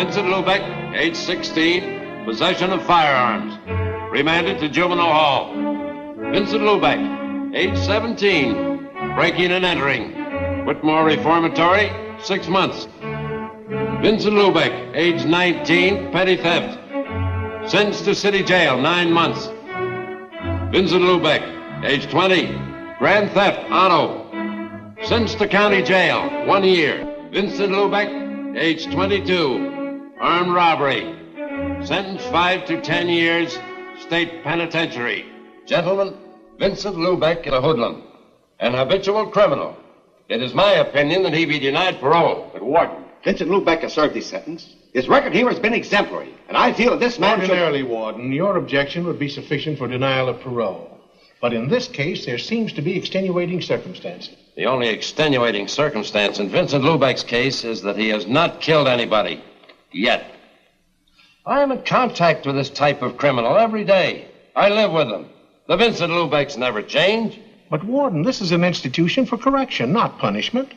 Vincent Lubeck, age 16, possession of firearms. Remanded to juvenile hall. Vincent Lubeck, age 17, breaking and entering. Whitmore Reformatory, 6 months. Vincent Lubeck, age 19, petty theft. Sentenced to city jail, 9 months. Vincent Lubeck, age 20, grand theft, auto. Sentenced to county jail, 1 year. Vincent Lubeck, age 22, armed robbery. Sentenced 5 to 10 years, state penitentiary. Gentlemen, Vincent Lubeck is a hoodlum, an habitual criminal. It is my opinion that he be denied parole. But, Warden, Vincent Lubeck has served his sentence. His record here has been exemplary, and I feel that this man Ordinarily, Warden, your objection would be sufficient for denial of parole. But in this case, there seems to be extenuating circumstances. The only extenuating circumstance in Vincent Lubeck's case is that he has not killed anybody. Yet. I am in contact with this type of criminal every day. I live with them. The Vincent Lubecks never change. But, Warden, this is an institution for correction, not punishment.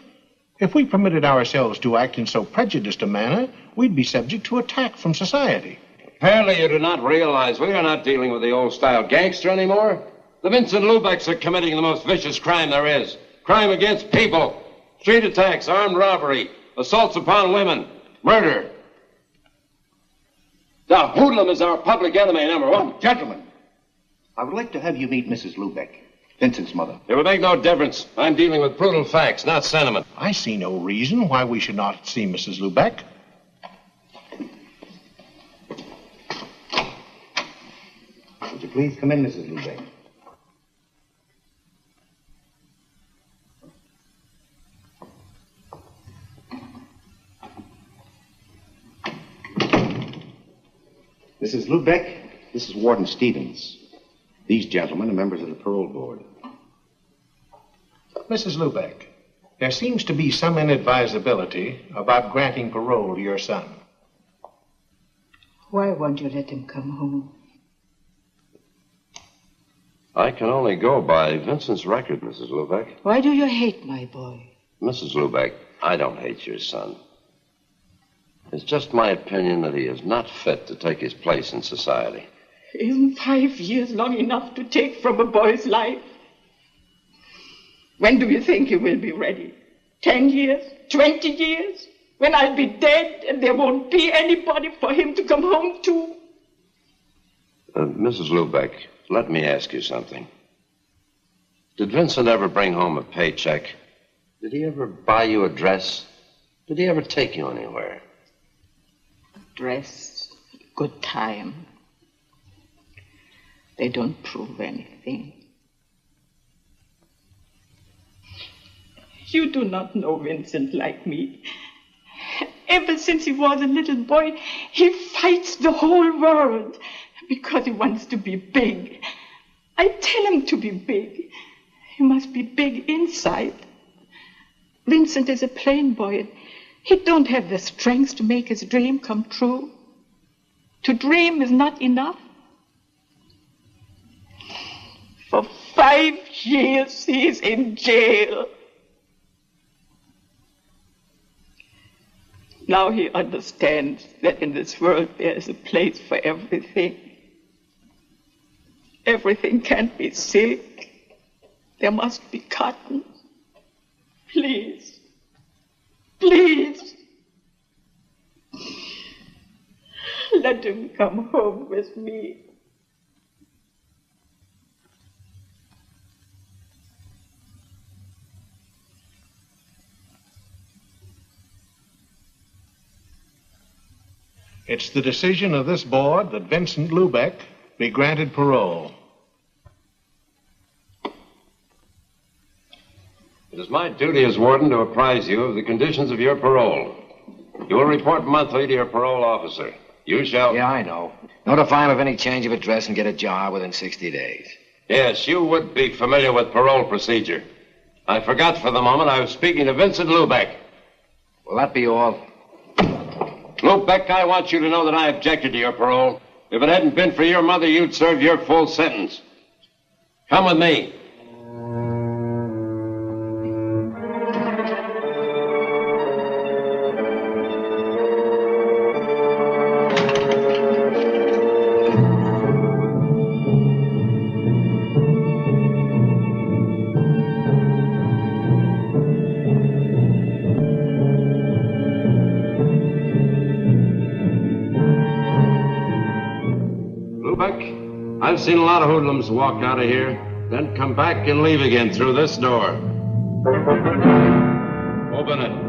If we permitted ourselves to act in so prejudiced a manner, we'd be subject to attack from society. Apparently you do not realize we are not dealing with the old-style gangster anymore. The Vincent Lubecks are committing the most vicious crime there is. Crime against people. Street attacks, armed robbery, assaults upon women, murder. The hoodlum is our public enemy #1. Gentlemen, I would like to have you meet Mrs. Lubeck, Vincent's mother. It would make no difference. I'm dealing with brutal facts, not sentiment. I see no reason why we should not see Mrs. Lubeck. Would you please come in, Mrs. Lubeck? Mrs. Lubeck, this is Warden Stevens. These gentlemen are members of the parole board. Mrs. Lubeck, there seems to be some inadvisability about granting parole to your son. Why won't you let him come home? I can only go by Vincent's record, Mrs. Lubeck. Why do you hate my boy? Mrs. Lubeck, I don't hate your son. It's just my opinion that he is not fit to take his place in society. Isn't 5 years long enough to take from a boy's life? When do you think he will be ready? 10 years? 20 years? When I'll be dead and there won't be anybody for him to come home to? Mrs. Lubeck, let me ask you something. Did Vincent ever bring home a paycheck? Did he ever buy you a dress? Did he ever take you anywhere? Dress, good time. They don't prove anything. You do not know Vincent like me. Ever since he was a little boy, he fights the whole world because he wants to be big. I tell him to be big. He must be big inside. Vincent is a plain boy. He don't have the strength to make his dream come true. To dream is not enough. For 5 years he's in jail. Now he understands that in this world there is a place for everything. Everything can't be silk. There must be cotton. Please. Please. Let him come home with me. It's the decision of this board that Vincent Lubeck be granted parole. It is my duty as warden to apprise you of the conditions of your parole. You will report monthly to your parole officer. You shall... Yeah, I know. Notify him of any change of address and get a job within 60 days. Yes, you would be familiar with parole procedure. I forgot for the moment I was speaking to Vincent Lubeck. Will that be all? Lubeck, I want you to know that I objected to your parole. If it hadn't been for your mother, you'd serve your full sentence. Come with me. I've seen a lot of hoodlums walk out of here, then come back and leave again through this door. Open it.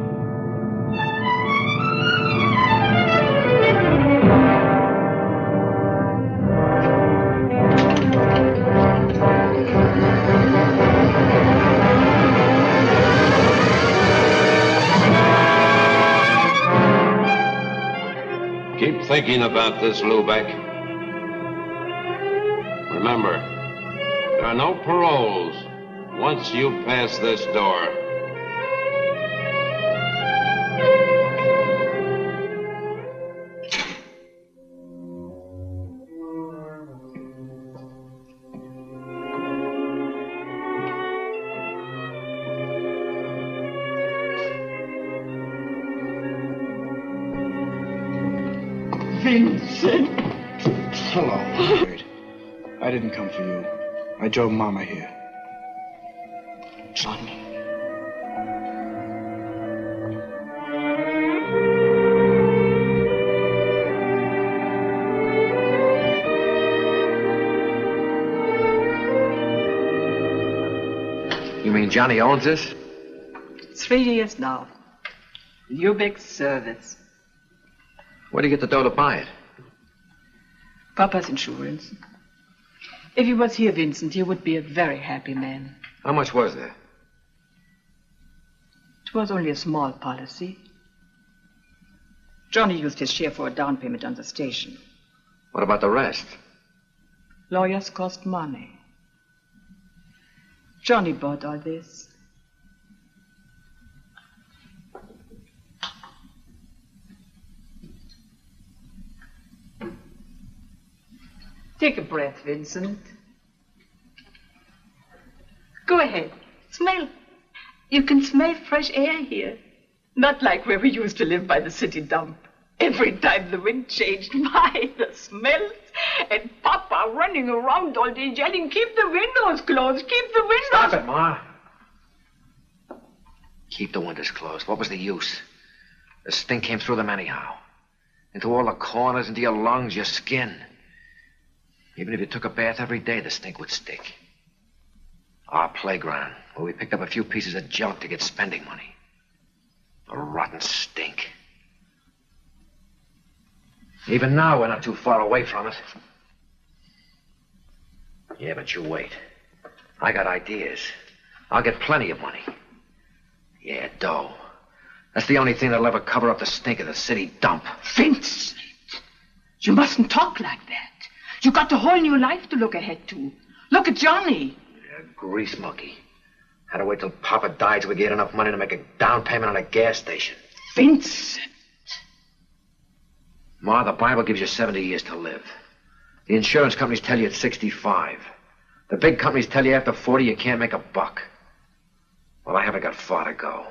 Keep thinking about this, Lubeck. Remember, there are no paroles once you pass this door. Vincent. Hello. I didn't come for you. I drove Mama here. Johnny. You mean Johnny owns this? 3 years now. Lubeck's service. Where'd he get the dough to buy it? Papa's insurance. If he was here, Vincent, he would be a very happy man. How much was there? It was only a small policy. Johnny used his share for a down payment on the station. What about the rest? Lawyers cost money. Johnny bought all this. Take a breath, Vincent. Go ahead. Smell. You can smell fresh air here. Not like where we used to live by the city dump. Every time the wind changed, my, the smells. And Papa running around all day yelling, keep the windows closed, keep the windows... Stop it, Ma. Keep the windows closed. What was the use? The stink came through them anyhow. Into all the corners, into your lungs, your skin. Even if you took a bath every day, the stink would stick. Our playground, where we picked up a few pieces of junk to get spending money. A rotten stink. Even now, we're not too far away from it. Yeah, but you wait. I got ideas. I'll get plenty of money. Yeah, dough. That's the only thing that'll ever cover up the stink of the city dump. Vincent, you mustn't talk like that. You got a whole new life to look ahead to. Look at Johnny. Yeah, grease monkey. Had to wait till Papa died so we get enough money to make a down payment on a gas station. Vincent. Ma, the Bible gives you 70 years to live. The insurance companies tell you it's 65. The big companies tell you after 40 you can't make a buck. Well, I haven't got far to go.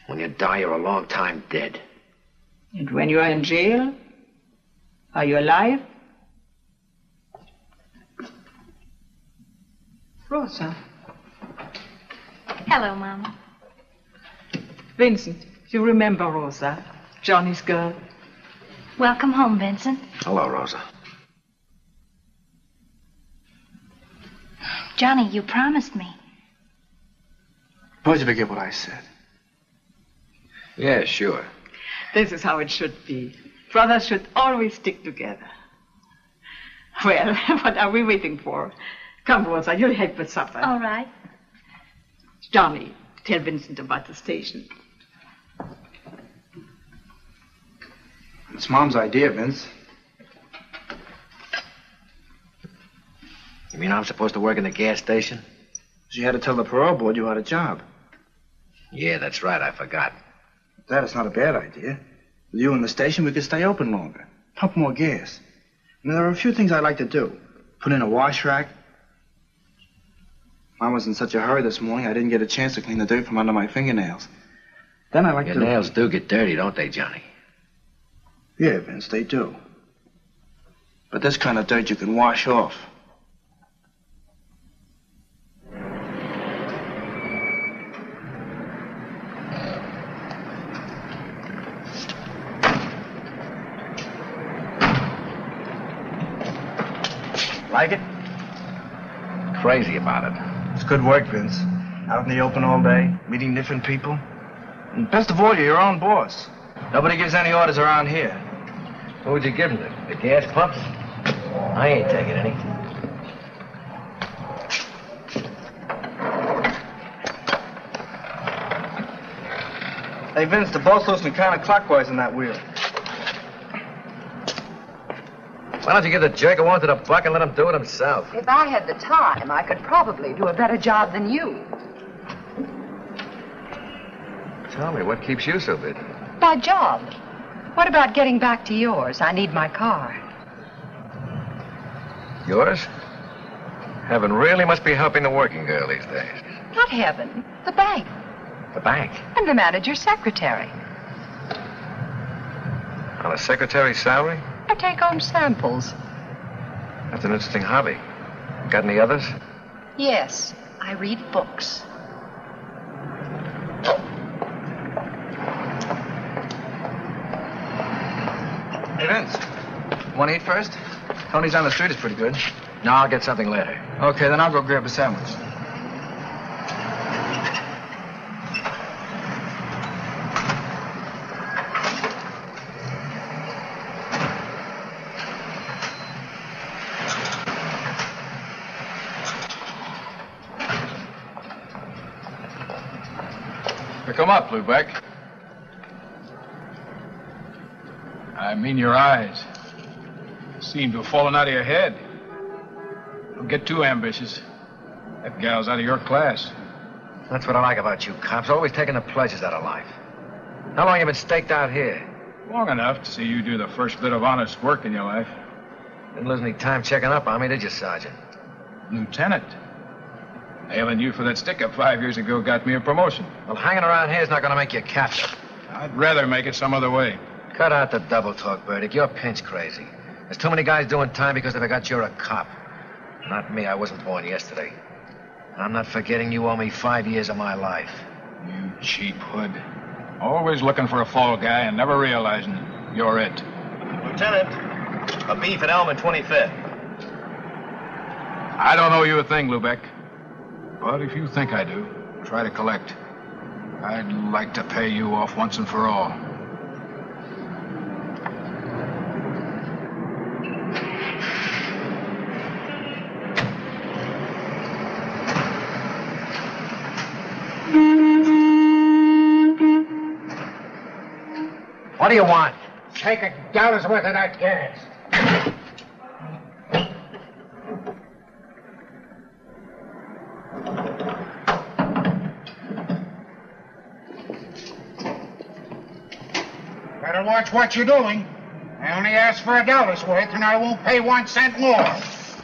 When you die, you're a long time dead. And when you're in jail, are you alive? Rosa. Hello, Mama. Vincent, you remember Rosa, Johnny's girl? Welcome home, Vincent. Hello, Rosa. Johnny, you promised me. Suppose you forget what I said. Yeah, sure. This is how it should be. Brothers should always stick together. Well, what are we waiting for? Come, Rosa, you'll help with supper. All right. Johnny, tell Vincent about the station. It's Mom's idea, Vince. You mean I'm supposed to work in the gas station? She had to tell the parole board you had a job. Yeah, that's right. I forgot. That is not a bad idea. With you in the station, we could stay open longer. Pump more gas. And there are a few things I'd like to do. Put in a wash rack. Mom was in such a hurry this morning, I didn't get a chance to clean the dirt from under my fingernails. Then I like Your to... nails do get dirty, don't they, Johnny? Yeah, Vince, they do. But this kind of dirt you can wash off. Like it? Crazy about it. It's good work, Vince. Out in the open all day, meeting different people. And best of all, you're your own boss. Nobody gives any orders around here. What would you give him? The gas pumps? I ain't taking any. Hey, Vince, the boat's loosening counterclockwise in that wheel. Why don't you give the jerk a one to the buck and let him do it himself? If I had the time, I could probably do a better job than you. Tell me, what keeps you so busy? My job. What about getting back to yours? I need my car. Yours? Heaven really must be helping the working girl these days. Not heaven, the bank. The bank? And the manager's secretary. On a secretary's salary? I take home samples. That's an interesting hobby. Got any others? Yes, I read books. Hey, Vince. Want to eat first? Tony's on the street is pretty good. No, I'll get something later. Okay, then I'll go grab a sandwich. Pick 'em up, Lubeck. I mean your eyes. Seem to have fallen out of your head. Don't get too ambitious. That gal's out of your class. That's what I like about you cops, always taking the pleasures out of life. How long you been staked out here? Long enough to see you do the first bit of honest work in your life. Didn't lose any time checking up on me, did you, Sergeant? Lieutenant. Nailing you for that stick-up 5 years ago got me a promotion. Well, hanging around here is not going to make you captain. I'd rather make it some other way. Cut out the double talk, Burdick. You're pinch crazy. There's too many guys doing time because they forgot you're a cop. Not me. I wasn't born yesterday. I'm not forgetting you owe me 5 years of my life. You cheap hood. Always looking for a fall guy and never realizing you're it. Lieutenant, a beef at Elm and 25th. I don't owe you a thing, Lubeck. But if you think I do, try to collect. I'd like to pay you off once and for all. What do you want? Take $1 worth of that gas. Better watch what you're doing. I only asked for $1 worth, and I won't pay 1 cent more.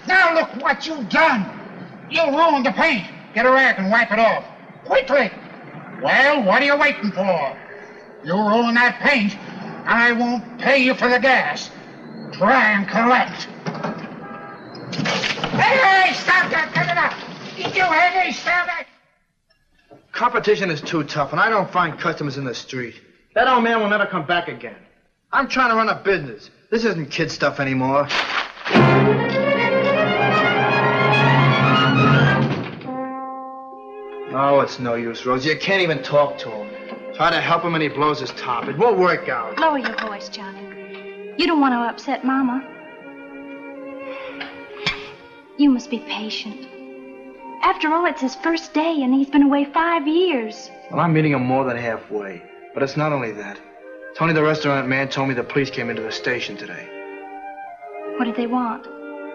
Now look what you've done. You ruined the paint. Get a rag and wipe it off. Quickly. Well, what are you waiting for? You ruin that paint, I won't pay you for the gas. Try and collect. Hey, stop that! Get it up! Did you hear me? Stop it! Competition is too tough, and I don't find customers in the street. That old man will never come back again. I'm trying to run a business. This isn't kid stuff anymore. Oh, it's no use, Rosie. You can't even talk to him. Try to help him and he blows his top. It won't work out. Lower your voice, Johnny. You don't want to upset Mama. You must be patient. After all, it's his first day, and he's been away 5 years. Well, I'm meeting him more than halfway. But it's not only that. Tony, the restaurant man, told me the police came into the station today. What did they want?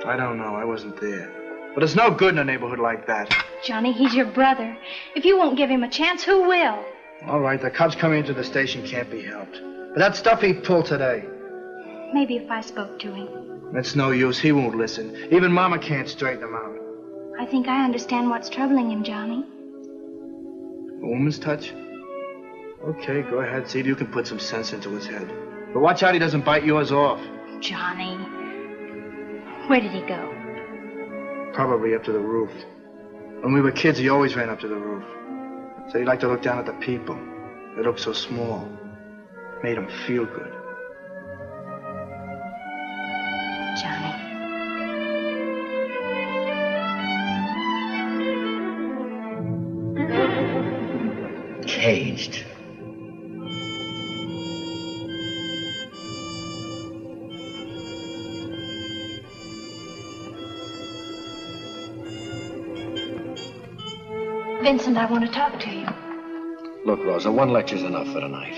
I don't know. I wasn't there. But it's no good in a neighborhood like that. Johnny, he's your brother. If you won't give him a chance, who will? All right, the cops coming into the station can't be helped. But that stuff he pulled today, Maybe if I spoke to him. that's no use. He won't listen. Even Mama can't straighten him out. I think I understand what's troubling him, Johnny. A woman's touch? Okay, go ahead. See if you can put some sense into his head. But watch out he doesn't bite yours off. Johnny. Where did he go? Probably up to the roof. When we were kids, he always ran up to the roof. So he liked to look down at the people. They looked so small. Made him feel good. Johnny. caged. Vincent, I want to talk to you. Look, Rosa, one lecture's enough for tonight.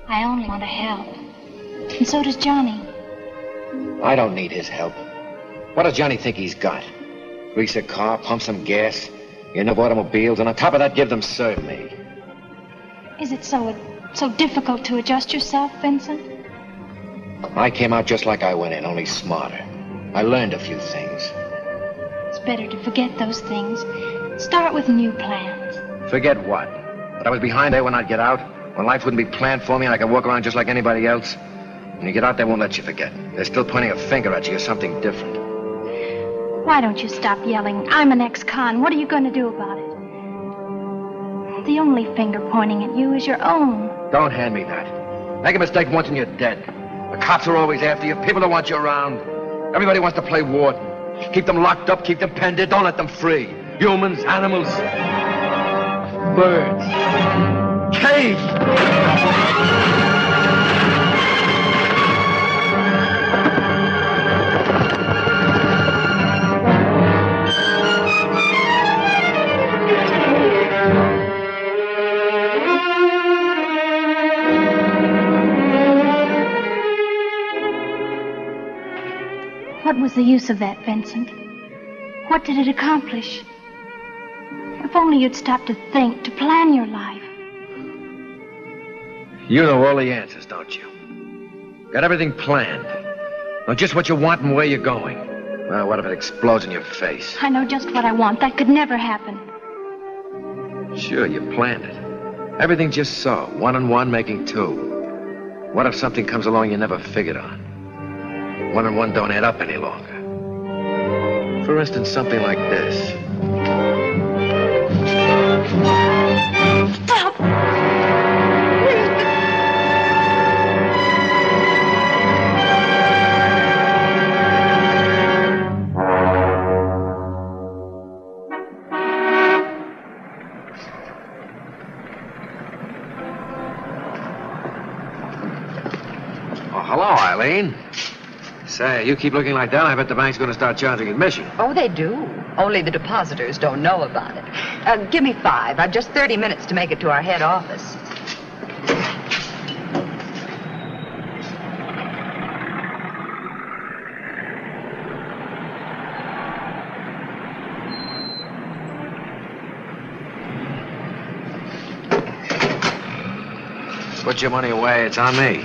I only want to help. And so does Johnny. I don't need his help. What does Johnny think he's got? Grease a car, pump some gas, get enough automobiles, and on top of that, give them serve me. Is it so difficult to adjust yourself, Vincent? I came out just like I went in, only smarter. I learned a few things. It's better to forget those things. Start with new plans. Forget what? That I was behind there when I'd get out? When life wouldn't be planned for me and I could walk around just like anybody else? When you get out, they won't let you forget. They're still pointing a finger at you or something different. Why don't you stop yelling? I'm an ex-con. What are you going to do about it? The only finger pointing at you is your own. Don't hand me that. Make a mistake once and you're dead. The cops are always after you. People don't want you around. Everybody wants to play warden. Keep them locked up, keep them penned in. Don't let them free. Humans, animals, birds. Caged! What was the use of that, Vincent? What did it accomplish? If only you'd stop to think, to plan your life. You know all the answers, don't you? Got everything planned. Know just what you want and where you're going. Well, what if it explodes in your face? I know just what I want. That could never happen. Sure, you planned it. Everything just so. 1 and 1 making 2. What if something comes along you never figured on? 1 and 1 don't add up any longer. For instance, something like this. Stop! Oh, hello, Eileen. Say, you keep looking like that, I bet the bank's going to start charging admission. Oh, they do. Only the depositors don't know about it. Give me 5. I've just 30 minutes to make it to our head office. Put your money away, it's on me.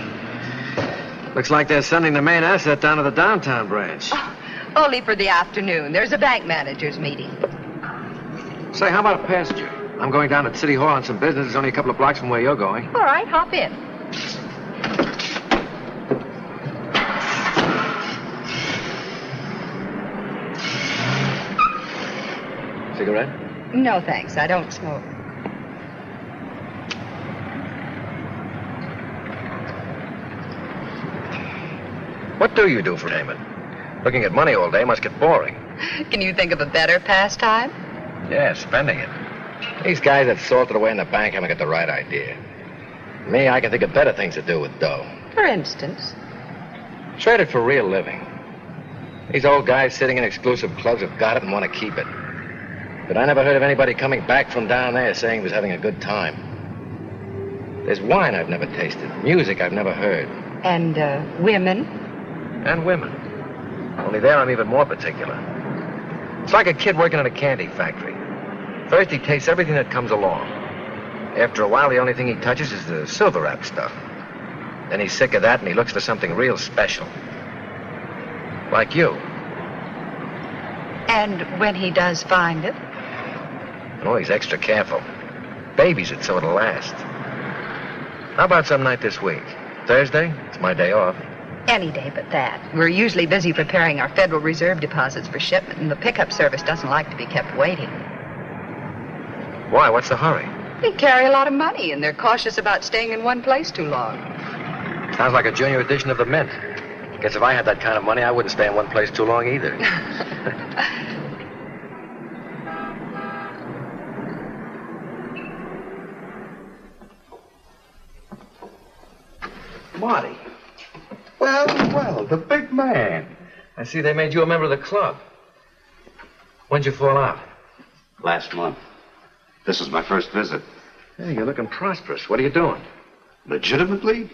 Looks like they're sending the main asset down to the downtown branch. Oh, only for the afternoon. There's a bank manager's meeting. Say, how about a passenger? I'm going down to City Hall on some business. It's only a couple of blocks from where you're going. All right, hop in. Cigarette? No, thanks. I don't smoke. What do you do for payment? Looking at money all day must get boring. Can you think of a better pastime? Yeah, spending it. These guys that salted away in the bank haven't got the right idea. Me, I can think of better things to do with dough. For instance? Trade it for real living. These old guys sitting in exclusive clubs have got it and want to keep it. But I never heard of anybody coming back from down there saying he was having a good time. There's wine I've never tasted, music I've never heard. And, women? And women. Only there I'm even more particular. It's like a kid working in a candy factory. First he tastes everything that comes along. After a while, the only thing he touches is the silver wrap stuff. Then he's sick of that and he looks for something real special. Like you. And when he does find it? Oh, he's extra careful. Babies it so it'll last. How about some night this week? Thursday? It's my day off. Any day but that. We're usually busy preparing our Federal Reserve deposits for shipment, and the pickup service doesn't like to be kept waiting. Why? What's the hurry? They carry a lot of money, and they're cautious about staying in one place too long. Sounds like a junior edition of the Mint. Guess if I had that kind of money, I wouldn't stay in one place too long either. Marty. Well, the big man. I see they made you a member of the club. When'd you fall out? Last month. This is my first visit. Hey, you're looking prosperous. What are you doing? Legitimately?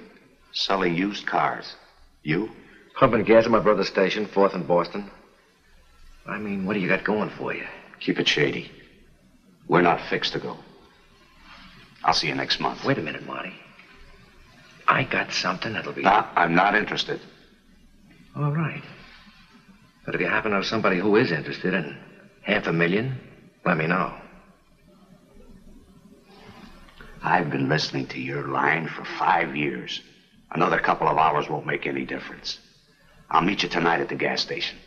Selling used cars. You? Pumping gas at my brother's station, 4th and Boston. I mean, what do you got going for you? Keep it shady. We're not fixed to go. I'll see you next month. Wait a minute, Marty. I got something that'll be... No, I'm not interested. All right. But if you happen to know somebody who is interested in $500,000, let me know. I've been listening to your line for 5 years. Another couple of hours won't make any difference. I'll meet you tonight at the gas station.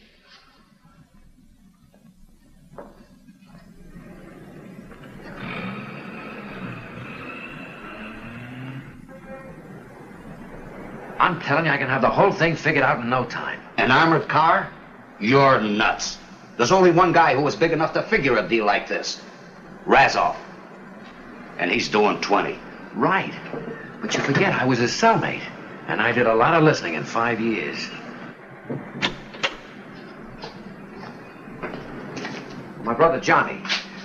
I'm telling you, I can have the whole thing figured out in no time. An armored car? You're nuts. There's only one guy who was big enough to figure a deal like this. Razov. And he's doing 20. Right. But you forget I was his cellmate. And I did a lot of listening in 5 years. My brother Johnny.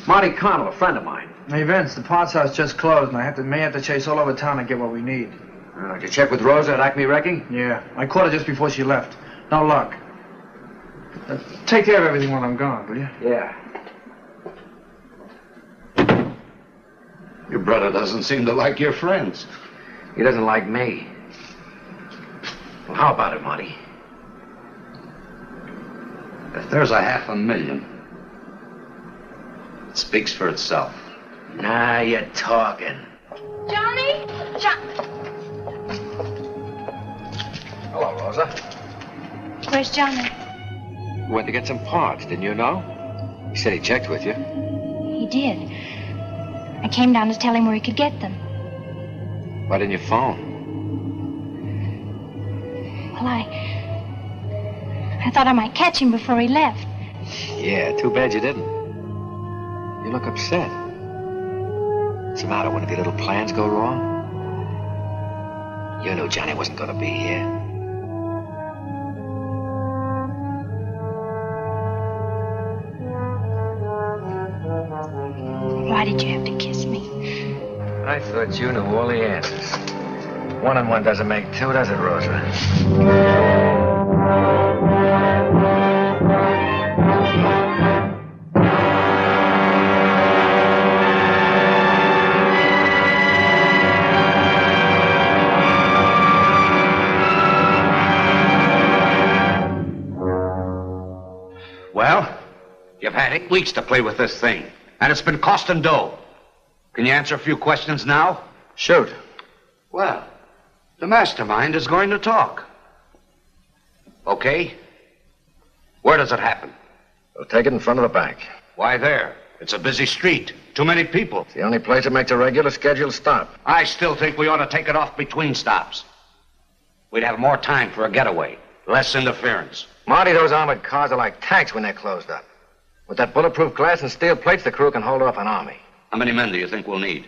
Marty Connell, a friend of mine. Hey, Vince, the parts house just closed, and I may have to chase all over town to get what we need. Did you check with Rosa at Acme Wrecking? Yeah, I caught her just before she left. No luck. Take care of everything while I'm gone, will you? Yeah. Your brother doesn't seem to like your friends. He doesn't like me. Well, how about it, Marty? If there's $500,000, it speaks for itself. Now you're talking. Johnny? Hello, Rosa. Where's Johnny? Went to get some parts, didn't you know? He said he checked with you. He did. I came down to tell him where he could get them. Why didn't you phone? Well, I thought I might catch him before he left. Yeah, too bad you didn't. You look upset. What's the matter? One of your little plans go wrong? You knew Johnny wasn't going to be here. Why did you have to kiss me? I thought you knew all the answers. 1 and 1 doesn't make 2, does it, Rosa? Well, you've had 8 weeks to play with this thing, and it's been costing dough. Can you answer a few questions now? Shoot. Well, the mastermind is going to talk. Okay? Where does it happen? We'll take it in front of the bank. Why there? It's a busy street. Too many people. It's the only place that makes a regular scheduled stop. I still think we ought to take it off between stops. We'd have more time for a getaway. Less interference. Marty, those armored cars are like tanks when they're closed up. With that bulletproof glass and steel plates, the crew can hold off an army. How many men do you think we'll need?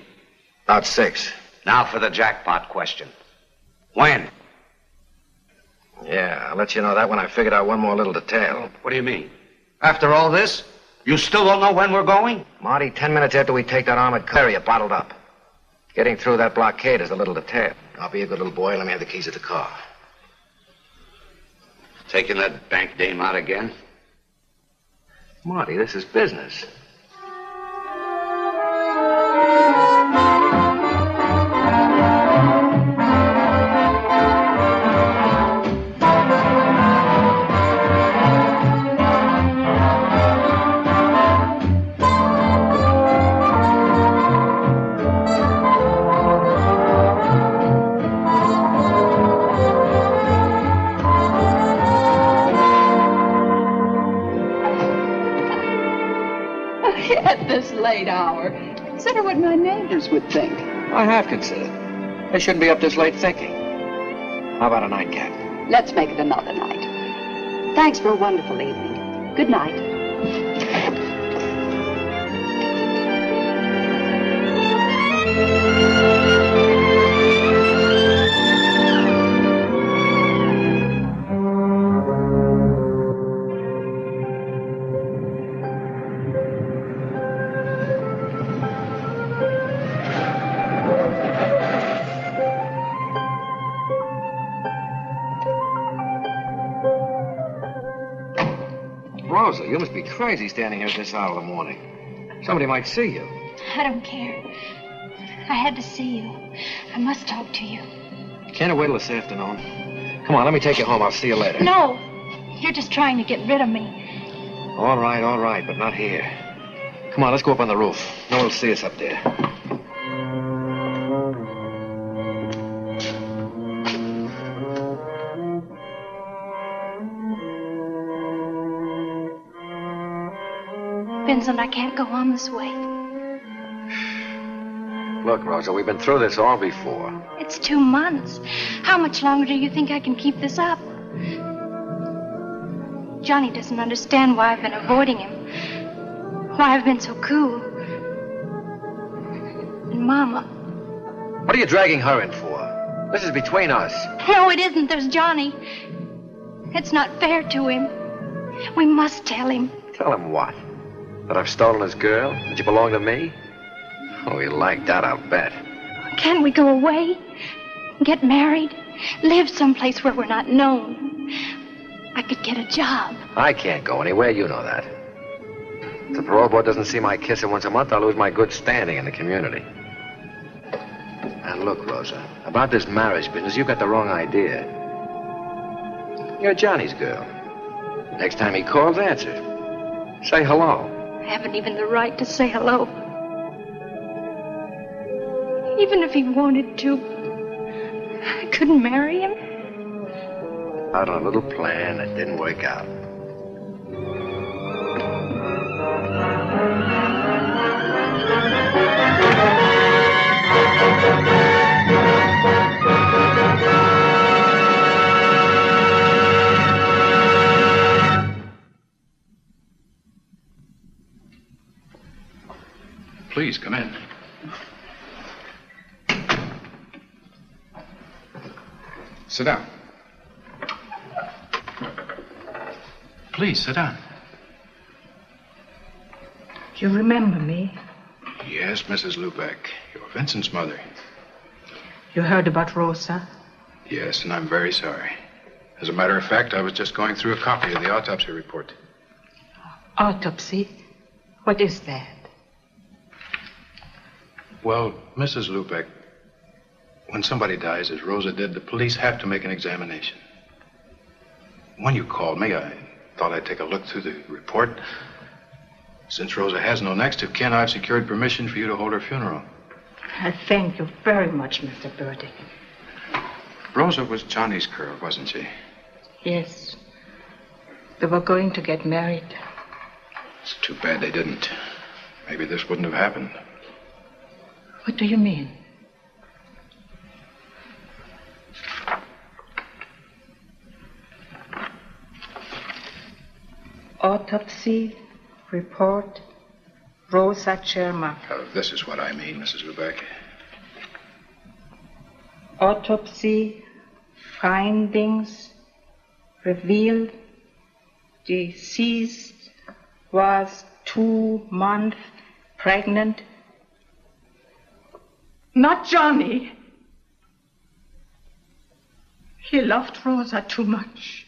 About 6. Now for the jackpot question. When? Yeah, I'll let you know that when I figured out one more little detail. What do you mean? After all this, you still don't know when we're going? Marty, 10 minutes after we take that armored car, you're bottled up. Getting through that blockade is a little detail. I'll be a good little boy and let me have the keys of the car. Taking that bank dame out again? Marty, this is business. At this late hour, consider what my neighbors would think. I have considered. They shouldn't be up this late thinking. How about a nightcap? Let's make it another night. Thanks for a wonderful evening. Good night. Rosa, you must be crazy standing here at this hour of the morning. Somebody might see you. I don't care. I had to see you. I must talk to you. Can't it wait till this afternoon? Come on, let me take you home. I'll see you later. No. You're just trying to get rid of me. All right, but not here. Come on, let's go up on the roof. No one will see us up there. Vincent, I can't go on this way. Look, Rosa, we've been through this all before. It's 2 months. How much longer do you think I can keep this up? Johnny doesn't understand why I've been avoiding him. Why I've been so cool. And Mama. What are you dragging her in for? This is between us. No, it isn't. There's Johnny. It's not fair to him. We must tell him. Tell him what? That I've stolen his girl? That you belong to me? Oh, he'll like that, I'll bet. Can't we go away? Get married? Live someplace where we're not known? I could get a job. I can't go anywhere, you know that. If the parole board doesn't see my kisser once a month, I'll lose my good standing in the community. And look, Rosa, about this marriage business, you've got the wrong idea. You're Johnny's girl. Next time he calls, answer. Say hello. I haven't even the right to say hello. Even if he wanted to, I couldn't marry him. Out on a little plan that didn't work out. Please, come in. Sit down. Please, sit down. You remember me? Yes, Mrs. Lubeck. You're Vincent's mother. You heard about Rosa? Yes, and I'm very sorry. As a matter of fact, I was just going through a copy of the autopsy report. Autopsy? What is that? Well, Mrs. Lubeck, when somebody dies, as Rosa did, the police have to make an examination. When you called me, I thought I'd take a look through the report. Since Rosa has no next of kin, I've secured permission for you to hold her funeral. I thank you very much, Mr. Burdick. Rosa was Johnny's girl, wasn't she? Yes. They were going to get married. It's too bad they didn't. Maybe this wouldn't have happened. What do you mean? Autopsy report, Rosa Chermak. This is what I mean, Mrs. Lubeck. Autopsy findings revealed deceased was 2 months pregnant. Not Johnny. He loved Rosa too much.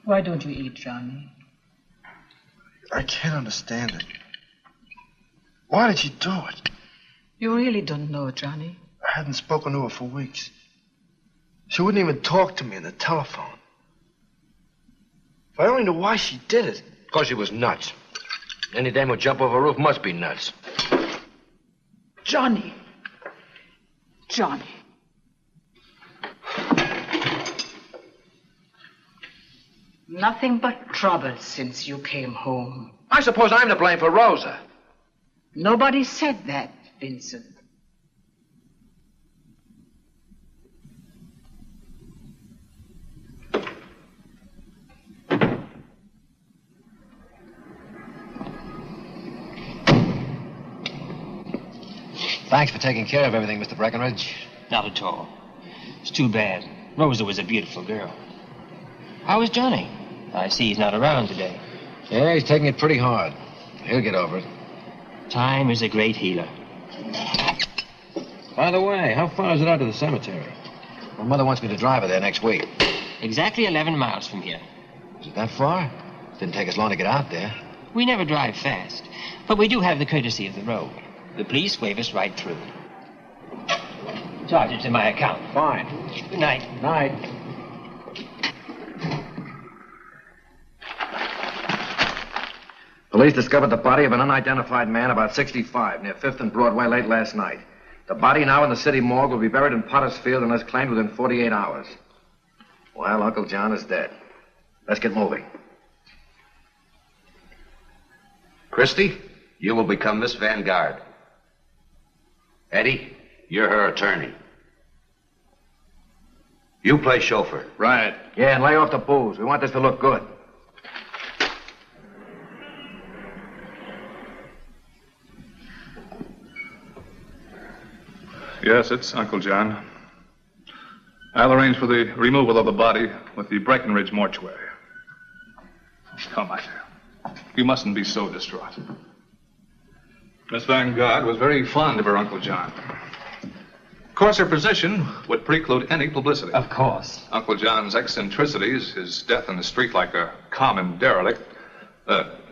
Why don't you eat, Johnny? I can't understand it. Why did she do it? You really don't know, Johnny. I hadn't spoken to her for weeks. She wouldn't even talk to me on the telephone. If I only knew why she did it. Because she was nuts. Any dame who jump over a roof must be nuts. Johnny. Johnny. Nothing but trouble since you came home. I suppose I'm to blame for Rosa. Nobody said that, Vincent. Thanks for taking care of everything, Mr. Breckenridge. Not at all. It's too bad. Rosa was a beautiful girl. How is Johnny? I see he's not around today. Yeah, he's taking it pretty hard. He'll get over it. Time is a great healer. By the way, how far is it out to the cemetery? My mother wants me to drive her there next week. Exactly 11 miles from here. Is it that far? Didn't take us long to get out there. We never drive fast, but we do have the courtesy of the road. The police wave us right through. Charge it to my account. Fine. Good night. Night. Police discovered the body of an unidentified man about 65 near 5th and Broadway late last night. The body now in the city morgue will be buried in Potter's Field unless claimed within 48 hours. Well, Uncle John is dead. Let's get moving. Christie, you will become Miss Vanguard. Eddie, you're her attorney. You play chauffeur. Right. Yeah, and lay off the booze. We want this to look good. Yes, it's Uncle John. I'll arrange for the removal of the body with the Breckenridge mortuary. Come, my dear. You mustn't be so distraught. Miss Vanguard was very fond of her Uncle John. Of course, her position would preclude any publicity. Of course. Uncle John's eccentricities, his death in the street like a common derelict,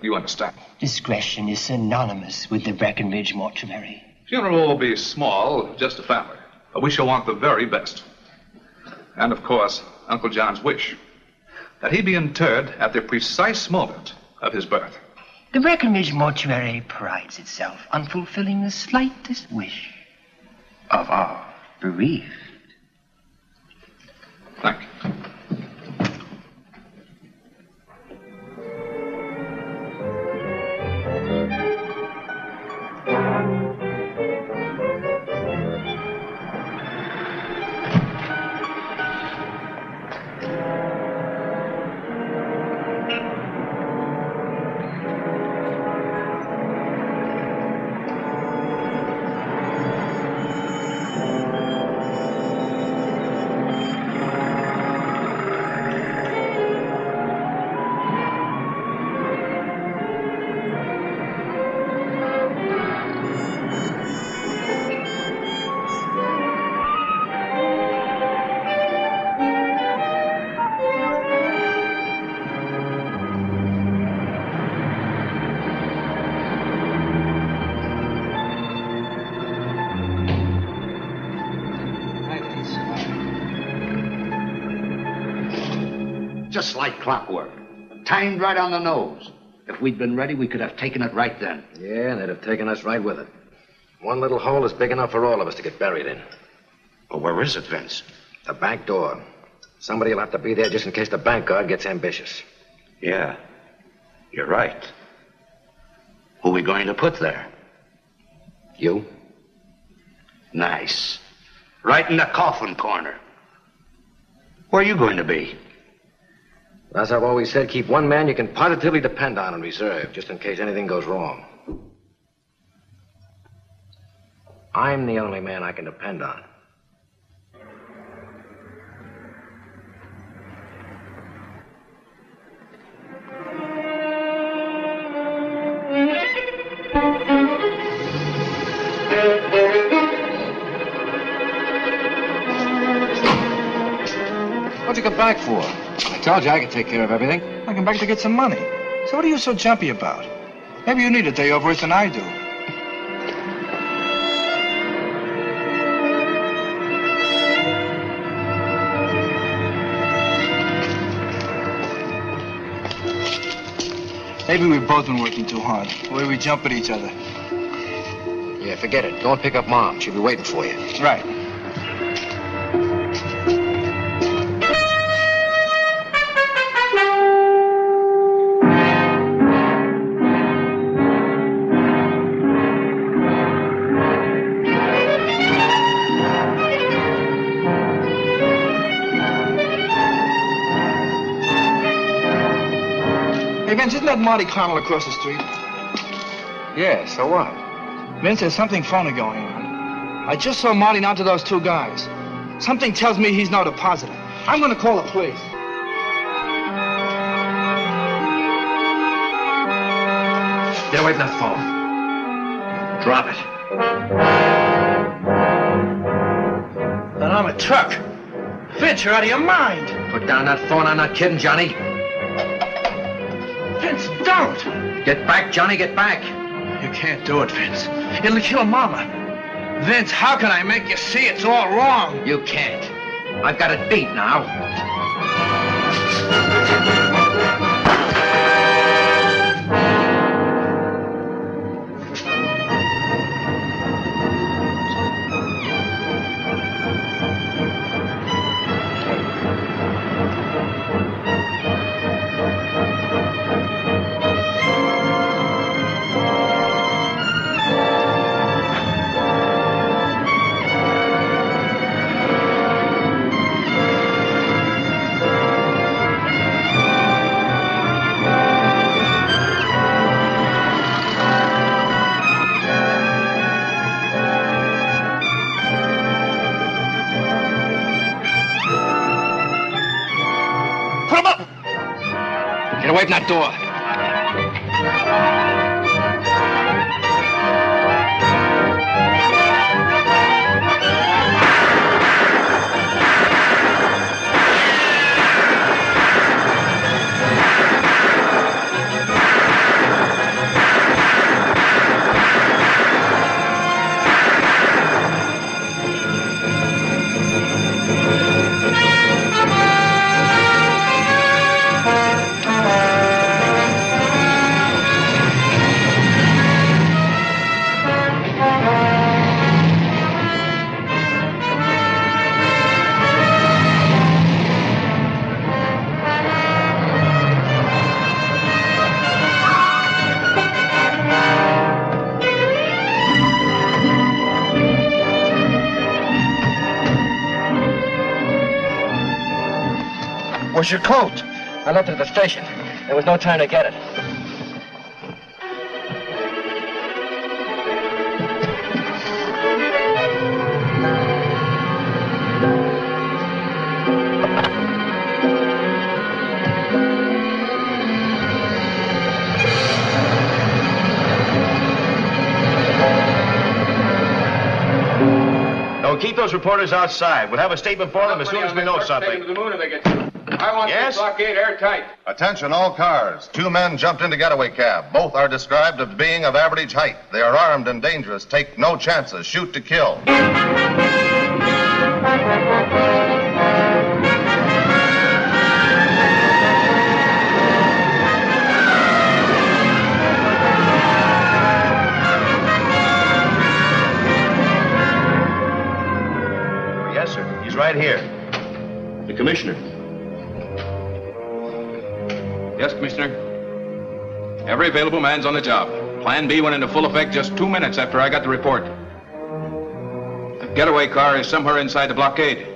you understand. Discretion is synonymous with the Breckenridge mortuary. Funeral will be small, just a family. But we shall want the very best. And, of course, Uncle John's wish that he be interred at the precise moment of his birth. The Breckenridge mortuary prides itself on fulfilling the slightest wish of our bereaved. Thank you. Just like clockwork. Timed right on the nose. If we'd been ready, we could have taken it right then. Yeah, and they'd have taken us right with it. One little hole is big enough for all of us to get buried in. Well, where is it, Vince? The back door. Somebody will have to be there just in case the bank guard gets ambitious. Yeah, you're right. Who are we going to put there? You? Nice. Right in the coffin corner. Where are you going to be? As I've always said, keep one man you can positively depend on in reserve, just in case anything goes wrong. I'm the only man I can depend on. What'd you come back for? I told you I could take care of everything. I come back to get some money. So what are you so jumpy about? Maybe you need a day off worse than I do. Maybe we've both been working too hard. The way we jump at each other. Yeah, forget it. Go and pick up Mom. She'll be waiting for you. Right. Vince, isn't that Marty Connell across the street? Yeah, so what? Vince, there's something phony going on. I just saw Marty down to those two guys. Something tells me he's not a positive. I'm going to call the police. Get away from that phone. Drop it. Then I'm a truck. Vince, you're out of your mind. Put down that phone. I'm not kidding, Johnny. Vince, don't! Get back, Johnny, get back. You can't do it, Vince. It'll kill Mama. Vince, how can I make you see it's all wrong? You can't. I've got it beat now. Get away from that door. Where's your coat? I left it at the station. There was no time to get it. No, keep those reporters outside. We'll have a statement for them as soon as we know something. I want Yes? this blockade airtight. Attention all cars. 2 men jumped into getaway cab. Both are described as being of average height. They are armed and dangerous. Take no chances. Shoot to kill. Yes, sir. He's right here. The commissioner. Yes, Commissioner. Every available man's on the job. Plan B went into full effect just 2 minutes after I got the report. The getaway car is somewhere inside the blockade.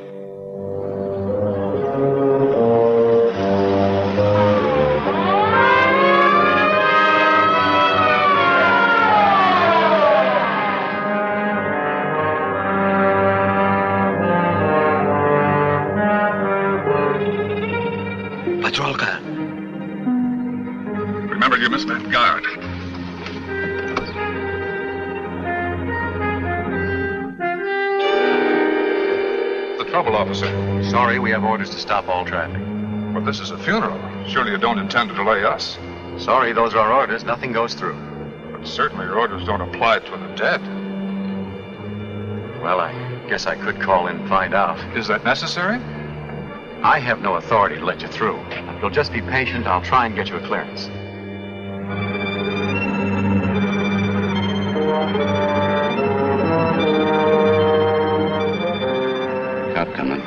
Patrol car. Remember, you missed that guard. The trouble, officer. Sorry, we have orders to stop all traffic. But this is a funeral. Surely you don't intend to delay us. Sorry, those are our orders. Nothing goes through. But certainly your orders don't apply to the dead. Well, I guess I could call in and find out. Is that necessary? I have no authority to let you through. If you'll just be patient, I'll try and get you a clearance. Cop coming.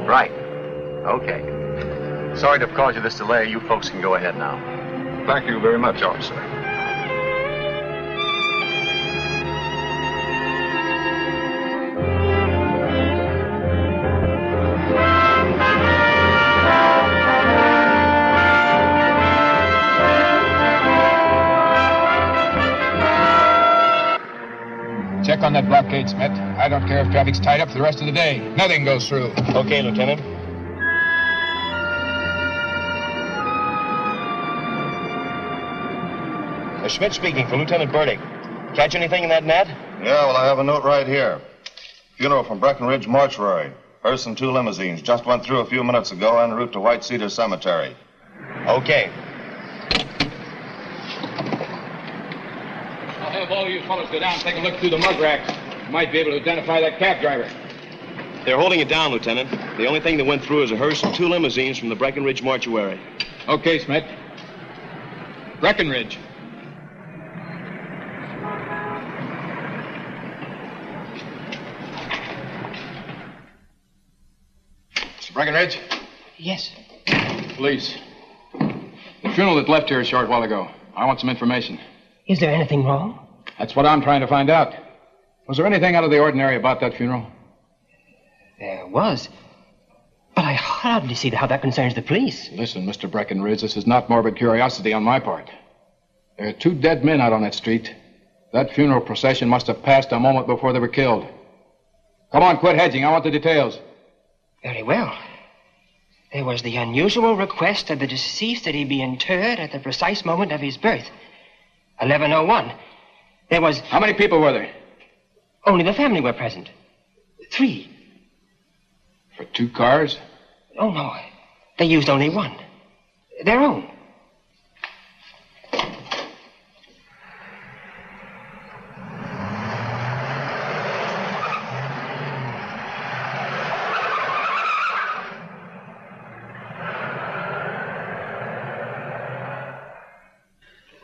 Right. Okay. Sorry to have caused you this delay. You folks can go ahead now. Thank you very much, officer. Check on that blockade, Smith. I don't care if traffic's tied up for the rest of the day. Nothing goes through. Okay, Lieutenant. Schmidt speaking for Lieutenant Burdick. Catch anything in that net? Yeah, well, I have a note right here. Funeral from Breckenridge Mortuary. Hearse and 2 limousines. Just went through a few minutes ago en route to White Cedar Cemetery. Okay. I'll have all you fellows go down and take a look through the mud racks. You might be able to identify that cab driver. They're holding it down, Lieutenant. The only thing that went through is a hearse and 2 limousines from the Breckenridge Mortuary. Okay, Smith. Breckenridge. Mr. Breckenridge? Yes. Police. The funeral that left here a short while ago. I want some information. Is there anything wrong? That's what I'm trying to find out. Was there anything out of the ordinary about that funeral? There was. But I hardly see how that concerns the police. Listen, Mr. Breckenridge, this is not morbid curiosity on my part. There are 2 dead men out on that street. That funeral procession must have passed a moment before they were killed. Come on, quit hedging. I want the details. Very well. There was the unusual request of the deceased that he be interred at the precise moment of his birth. 11:01. There was... How many people were there? Only the family were present. 3. For 2 cars? Oh, no. They used only 1. Their own.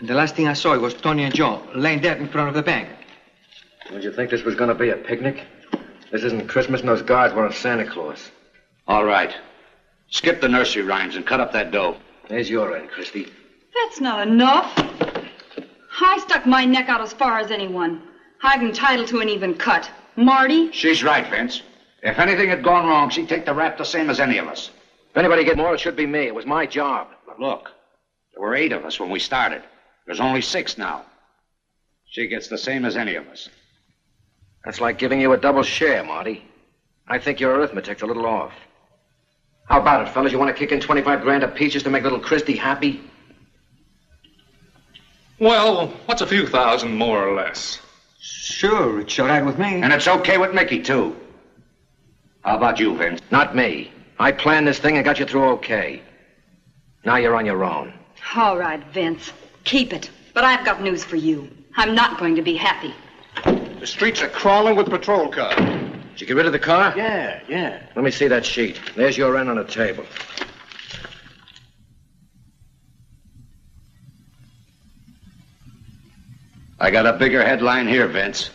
The last thing I saw was Tony and Joe laying dead in front of the bank. Did you think this was going to be a picnic? This isn't Christmas, and those guards weren't Santa Claus. All right. Skip the nursery rhymes and cut up that dough. There's your end, Christy. That's not enough. I stuck my neck out as far as anyone. I'm entitled to an even cut. Marty? She's right, Vince. If anything had gone wrong, she'd take the rap the same as any of us. If anybody get more, it should be me. It was my job. But look, there were 8 of us when we started. There's only 6 now. She gets the same as any of us. That's like giving you a double share, Marty. I think your arithmetic's a little off. How about it, fellas? You want to kick in 25 grand apiece just to make little Christy happy? Well, what's a few thousand more or less? Sure, it's all right with me. And it's okay with Mickey, too. How about you, Vince? Not me. I planned this thing and got you through okay. Now you're on your own. All right, Vince. Keep it. But I've got news for you. I'm not going to be happy. The streets are crawling with patrol cars. Did you get rid of the car? Yeah. Let me see that sheet. There's your end on the table. I got a bigger headline here, Vince.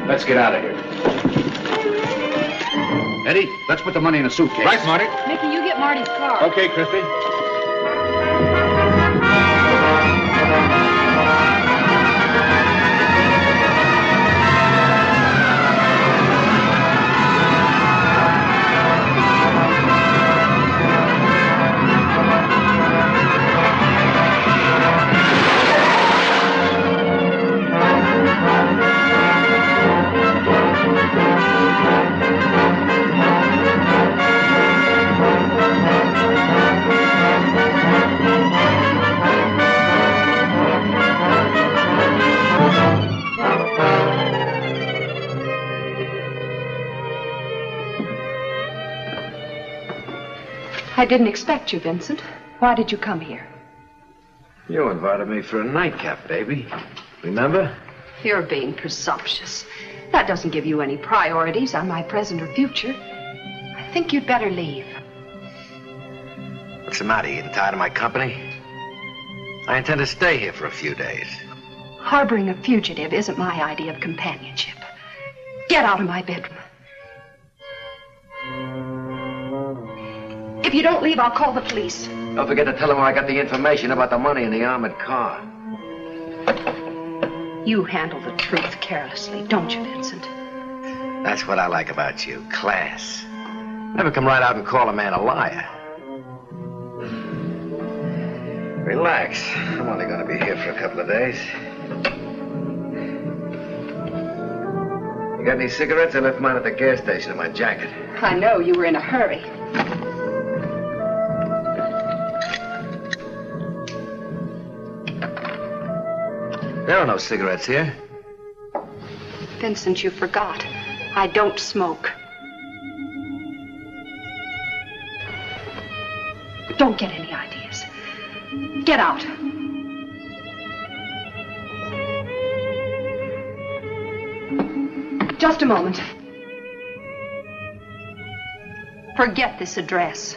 Let's get out of here. Eddie, let's put the money in a suitcase. Right, Marty. Mickey, you get Marty's car. Okay, Christy. I didn't expect you, Vincent. Why did you come here? You invited me for a nightcap, baby. Remember? You're being presumptuous. That doesn't give you any priorities on my present or future. I think you'd better leave. What's the matter? You getting tired of my company? I intend to stay here for a few days. Harboring a fugitive isn't my idea of companionship. Get out of my bedroom. If you don't leave, I'll call the police. Don't forget to tell them where I got the information about the money in the armored car. You handle the truth carelessly, don't you, Vincent? That's what I like about you, class. Never come right out and call a man a liar. Relax. I'm only going to be here for a couple of days. You got any cigarettes? I left mine at the gas station in my jacket. I know you were in a hurry. There are no cigarettes here. Vincent, you forgot. I don't smoke. Don't get any ideas. Get out. Just a moment. Forget this address.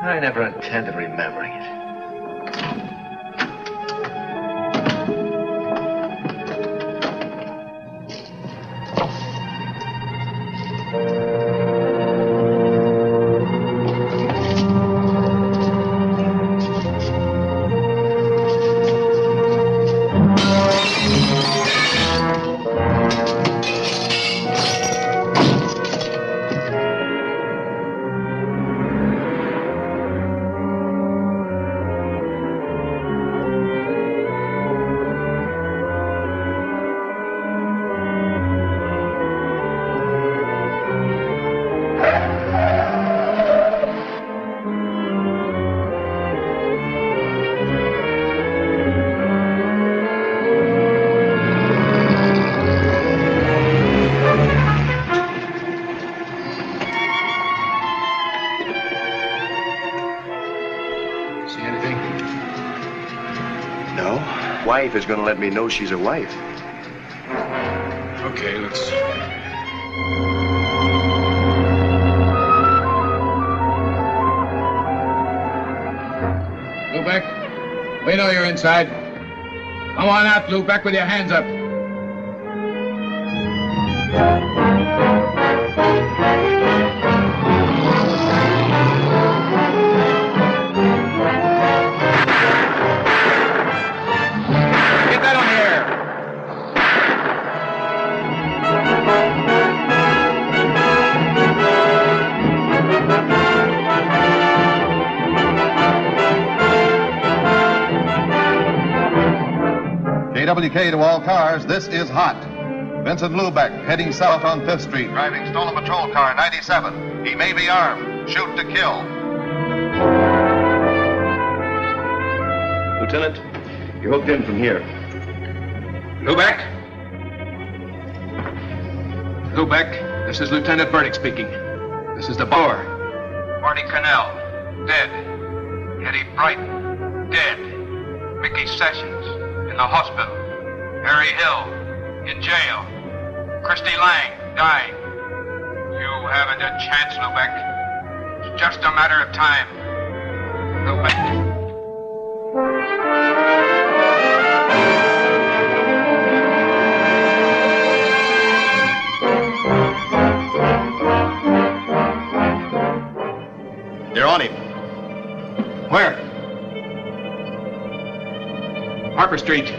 I never intended remembering it. Wife is going to let me know she's a wife. Okay, let's... Lubeck, we know you're inside. Come on out, Lubeck, with your hands up. KWK to all cars, this is hot. Vincent Lubeck heading south on 5th Street, driving stolen patrol car 97. He may be armed. Shoot to kill. Lieutenant, you're hooked in from here. Lubeck? Lubeck, this is Lieutenant Burdick speaking. This is the Boer. Marty Cannell, dead. Eddie Brighton, dead. Mickey Sessions, in the hospital. Harry Hill, in jail. Christy Lang, dying. You haven't a chance, Lubeck. It's just a matter of time. Lubeck. They're on him. Where? Harper Street.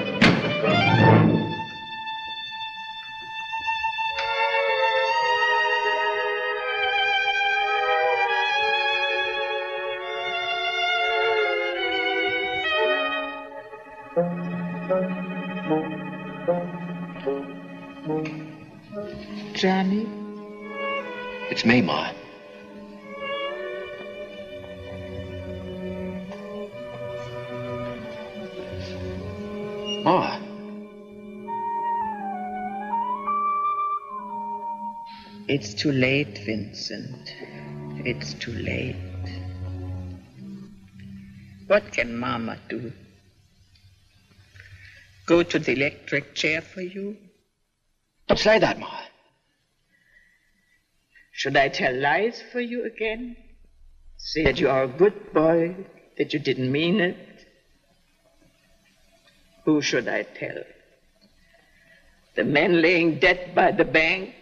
Johnny? It's me, Ma. Ma. It's too late, Vincent. It's too late. What can Mama do? Go to the electric chair for you? Don't say that, Ma. Should I tell lies for you again? Say that you are a good boy, that you didn't mean it? Who should I tell? The man laying dead by the bank?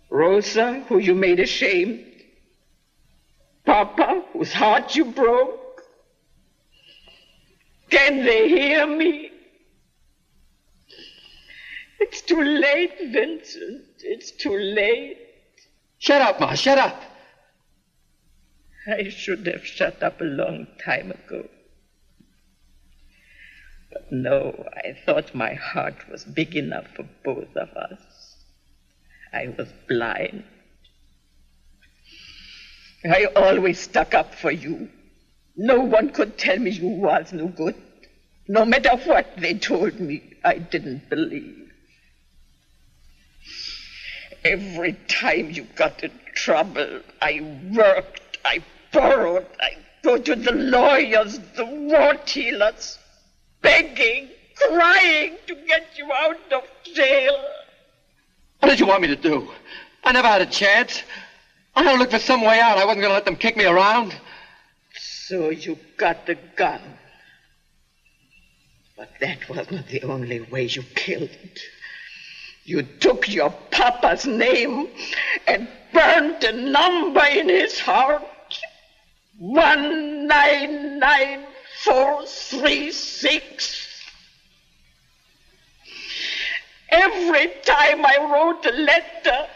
Rosa, who you made ashamed? Papa, whose heart you broke? Can they hear me? It's too late, Vincent. It's too late. Shut up, Ma, shut up. I should have shut up a long time ago. But no, I thought my heart was big enough for both of us. I was blind. I always stuck up for you. No one could tell me you was no good. No matter what they told me, I didn't believe. Every time you got in trouble, I worked, I borrowed, I go to the lawyers, the wart healers, begging, crying to get you out of jail. What did you want me to do? I never had a chance. I had to look for some way out. I wasn't going to let them kick me around. So you got the gun. But that wasn't the only way you killed it. You took your papa's name and burned a number in his heart. 199436. Every time I wrote a letter,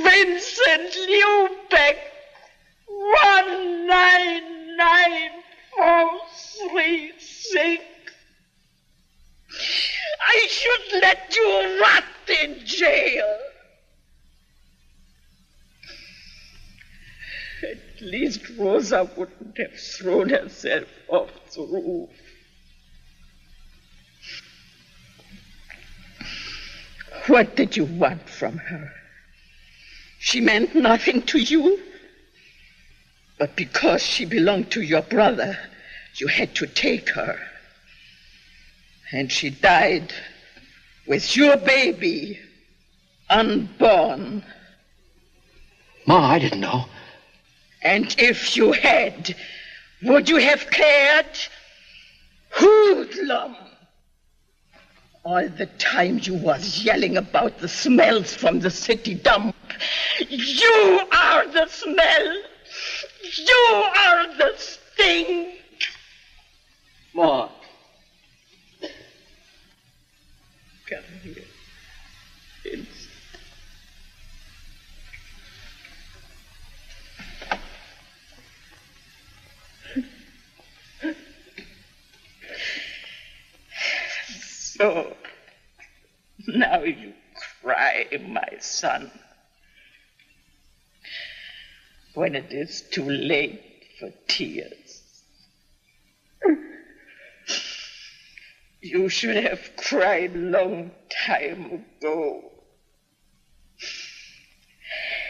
Vincent Lubeck, 199436. I should let you rot in jail. At least Rosa wouldn't have thrown herself off the roof. What did you want from her? She meant nothing to you. But because she belonged to your brother, you had to take her. And she died with your baby, unborn. Ma, I didn't know. And if you had, would you have cared? Hoodlum! All the time you was yelling about the smells from the city dump. You are the smell. You are the stink. Ma. Come here. Vincent. So, now you cry, my son, when it is too late for tears. You should have cried long time ago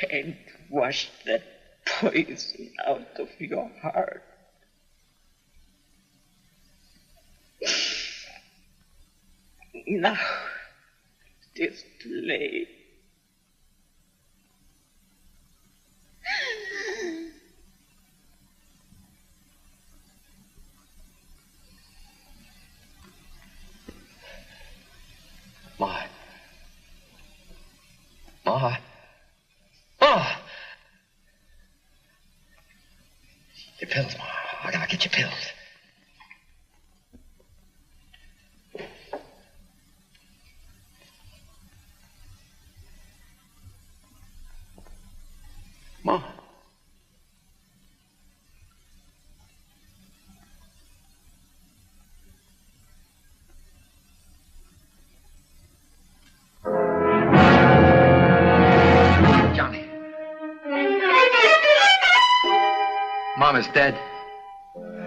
and washed that poison out of your heart. Now it is too late. Ma. Ma. Ma! Your pills, Ma. I gotta get your pills. Ma. Johnny. Mom is dead.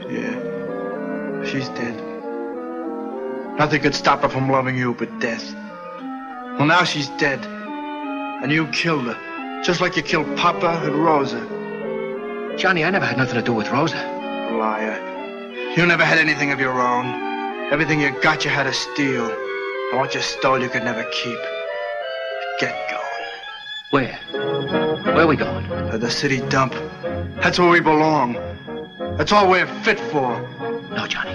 Yeah, she's dead. Nothing could stop her from loving you but death. Well, now she's dead. And you killed her. Just like you killed Papa and Rosa. Johnny, I never had nothing to do with Rosa. Liar. You never had anything of your own. Everything you got, you had to steal. And what you stole, you could never keep. Get going. Where? Where are we going? To the city dump. That's where we belong. That's all we're fit for. No, Johnny.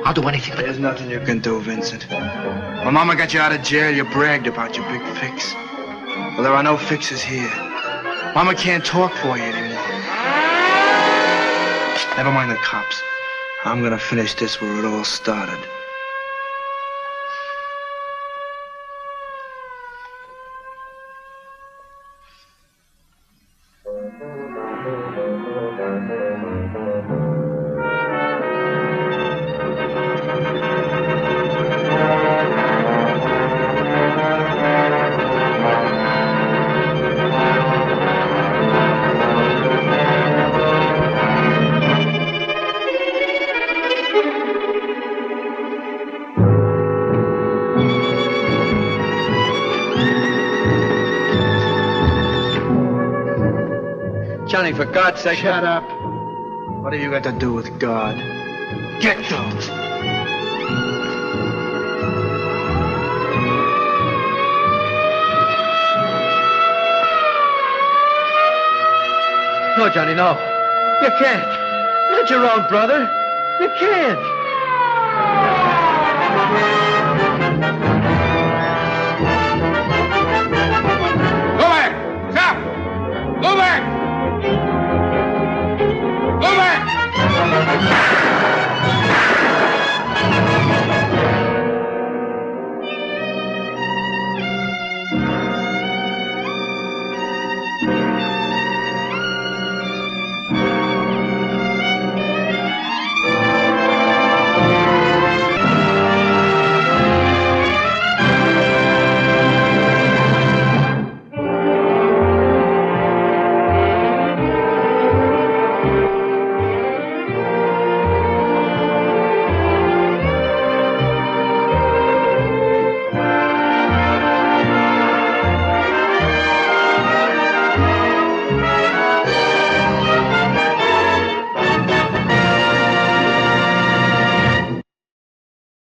I'll do anything but... There's nothing you can do, Vincent. When Mama got you out of jail, you bragged about your big fix. Well, there are no fixes here. Mama can't talk for you anymore. Never mind the cops. I'm gonna finish this where it all started. Johnny, for God's sake... Shut up. What have you got to do with God? Get those. No, Johnny, no. You can't. Not your own brother. You can't. Go back! Stop! Go back! Go back!